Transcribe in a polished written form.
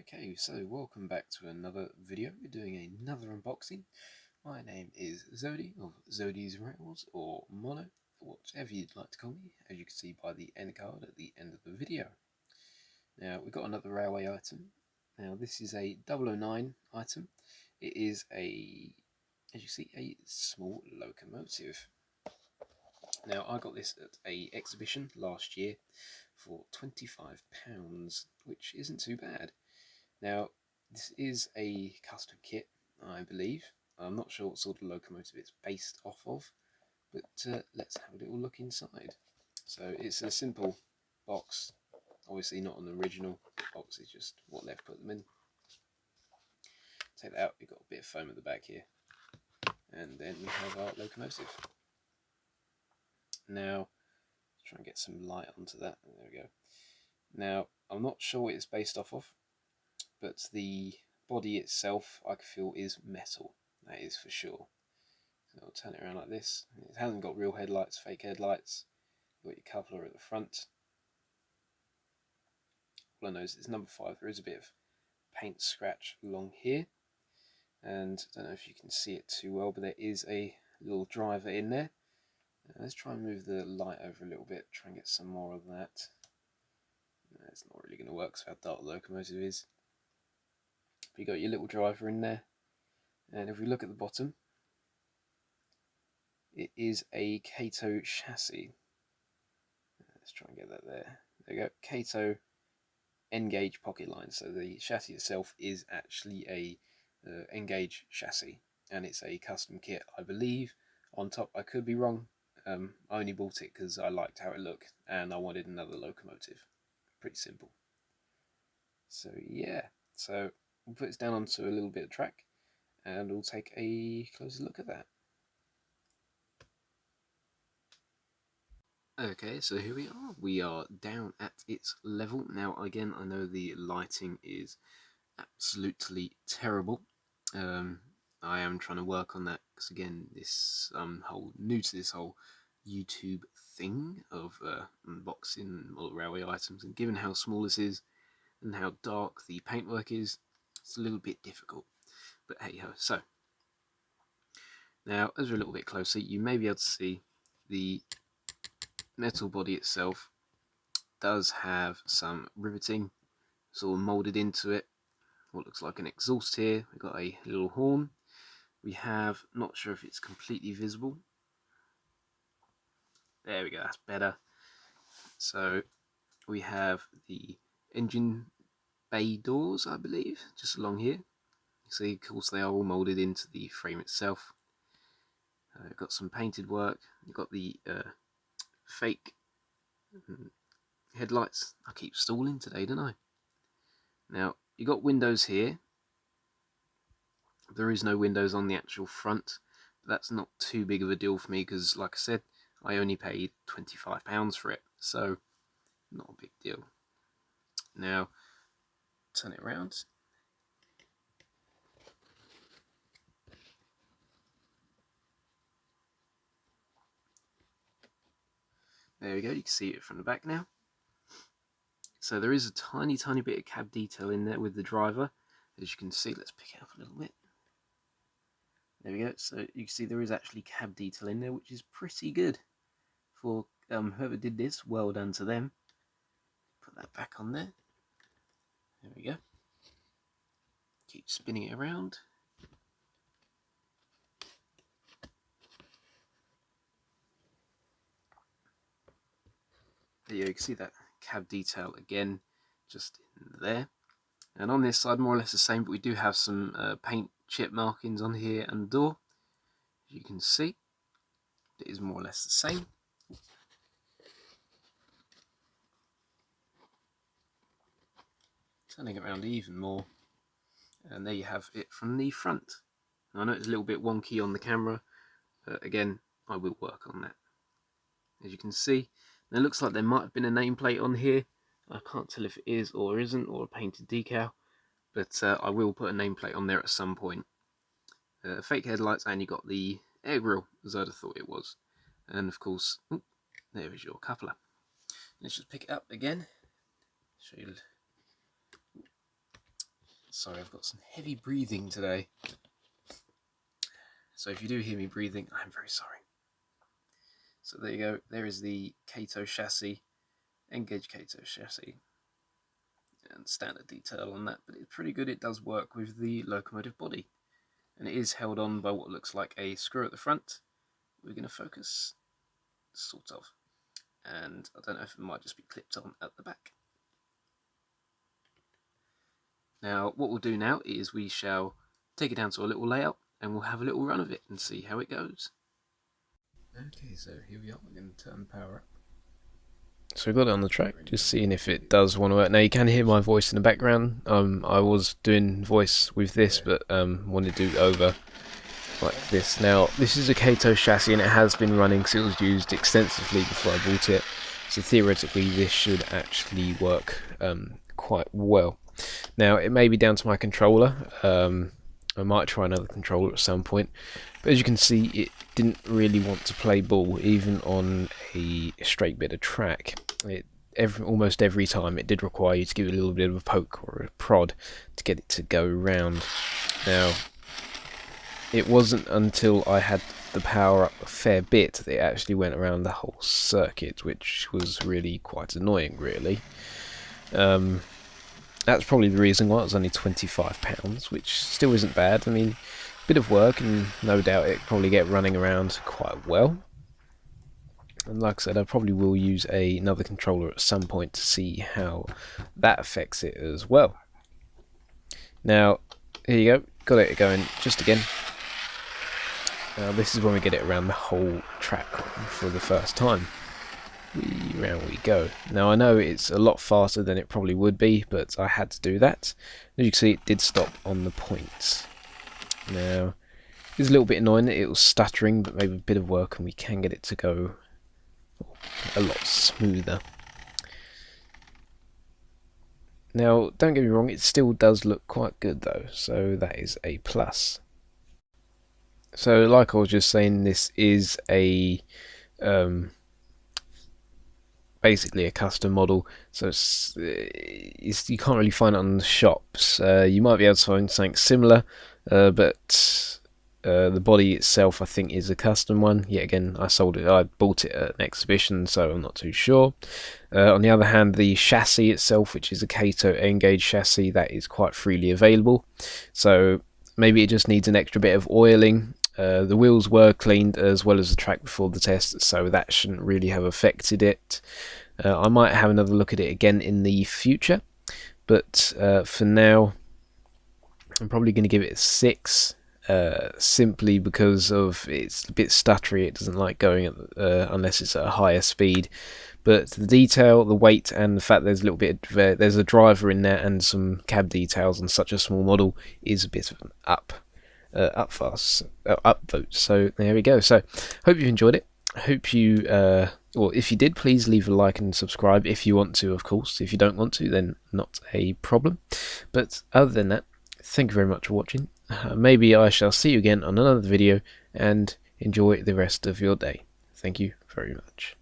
Okay, so welcome back to another video. We're doing another unboxing. My name is Zodi of Zodi's Rails, or Mono, whatever you'd like to call me, as you can see by the end card at the end of the video. Now, we've got another railway item. Now, this is a 009 item. It is as you see, a small locomotive. Now, I got this at an exhibition last year for £25, which isn't too bad. Now, this is a custom kit, I believe. I'm not sure what sort of locomotive it's based off of, but let's have a little look inside. So it's a simple box, obviously not an original box, it's just what they've put them in. Take that out, we've got a bit of foam at the back here, and then we have our locomotive. Now, let's try and get some light onto that. There we go. Now, I'm not sure what it's based off of, but the body itself I feel is metal, that is for sure. So I'll turn it around like this. It hasn't got real headlights, fake headlights. You've got your coupler at the front. All I know is it's number 5. There is a bit of paint scratch along here, and I don't know if you can see it too well, but there is a little driver in there. Let's try and move the light over a little bit, try and get some more of that. No, it's not really going to work, so how dark the locomotive is. But you got your little driver in there, and if we look at the bottom, it is a Kato chassis. Let's try and get that there. There you go, Kato N-gauge pocket line. So the chassis itself is actually a N-gauge chassis, and it's a custom kit, I believe. On top, I could be wrong. I only bought it because I liked how it looked, and I wanted another locomotive. Pretty simple. So yeah, so we'll put this down onto a little bit of track, and we'll take a closer look at that. Okay, so here we are. We are down at its level. Now, again, I know the lighting is absolutely terrible. I am trying to work on that because, again, this new to this whole YouTube thing of unboxing railway items, and given how small this is and how dark the paintwork is, it's a little bit difficult. But hey ho. So now, as we're a little bit closer, you may be able to see the metal body itself does have some riveting sort of moulded into it. What looks like an exhaust here. We've got a little horn. We have, not sure if it's completely visible. There we go, that's better. So we have the engine bay doors, I believe, just along here. You see, of course, they are all moulded into the frame itself. We've got some painted work. You've got the fake headlights. I keep stalling today, don't I? Now, you've got windows here. There is no windows on the actual front, but that's not too big of a deal for me because, like I said, I only paid £25 for it, so not a big deal. Now, turn it around. There we go, you can see it from the back now. So there is a tiny bit of cab detail in there with the driver, as you can see. Let's pick it up a little bit. There we go, so you can see there is actually cab detail in there, which is pretty good. For whoever did this, well done to them. Put that back on there. There we go. Keep spinning it around. There you can see that cab detail again, just in there. And on this side, more or less the same, but we do have some paint chip markings on here and the door. As you can see, it is more or less the same. Turning it around even more, and there you have it from the front. Now, I know it's a little bit wonky on the camera, but again, I will work on that. As you can see, now it looks like there might have been a nameplate on here. I can't tell if it is or isn't, or a painted decal, but I will put a nameplate on there at some point. Fake headlights, and you got the air grill, as I'd have thought it was. And of course, there is your coupler. Let's just pick it up again. Show you. Sorry, I've got some heavy breathing today. So if you do hear me breathing, I'm very sorry. So there you go. There is the Kato chassis, Engage Kato chassis. And standard detail on that, but it's pretty good. It does work with the locomotive body. And it is held on by what looks like a screw at the front. We're going to focus, sort of. And I don't know if it might just be clipped on at the back. Now, what we'll do now is we shall take it down to a little layout and we'll have a little run of it and see how it goes. Okay, so here we are. We're going to turn the power up. So we've got it on the track, just seeing if it does want to work. Now you can hear my voice in the background. I was doing voice with this, but wanted to do over like this. Now this is a Kato chassis and it has been running because it was used extensively before I bought it. So theoretically this should actually work quite well. Now it may be down to my controller. I might try another controller at some point. But as you can see, it didn't really want to play ball, even on a straight bit of track. Almost every time it did require you to give it a little bit of a poke or a prod to get it to go round. Now, it wasn't until I had the power up a fair bit that it actually went around the whole circuit, which was really quite annoying, really. That's probably the reason why it was only £25, which still isn't bad. I mean, a bit of work, and no doubt it probably get running around quite well. And like I said, I probably will use another controller at some point to see how that affects it as well. Now, here you go, got it going just again. Now this is when we get it around the whole track for the first time. Round we go. Now I know it's a lot faster than it probably would be, but I had to do that. As you can see, it did stop on the point. Now it's a little bit annoying that it was stuttering, but maybe a bit of work and we can get it to go a lot smoother. Now don't get me wrong, it still does look quite good though, so that is a plus. So like I was just saying, this is a basically a custom model, so you can't really find it on the shops. You might be able to find something similar, but the body itself I think is a custom one. Yet again, I bought it at an exhibition, so I'm not too sure. On the other hand, the chassis itself, which is a Kato Engage chassis, that is quite freely available, so maybe it just needs an extra bit of oiling. The wheels were cleaned as well as the track before the test, so that shouldn't really have affected it. I might have another look at it again in the future, but for now I'm probably going to give it a 6, simply because of it's a bit stuttery. It doesn't like going at, unless it's at a higher speed. But the detail, the weight, and the fact there's a little bit of, there's a driver in there and some cab details on such a small model is a bit of an up vote. So there we go. So hope you enjoyed it. Hope you or if you did, please leave a like and subscribe if you want to, of course. If you don't want to, then not a problem. But other than that, thank you very much for watching. Maybe I shall see you again on another video, and enjoy the rest of your day. Thank you very much.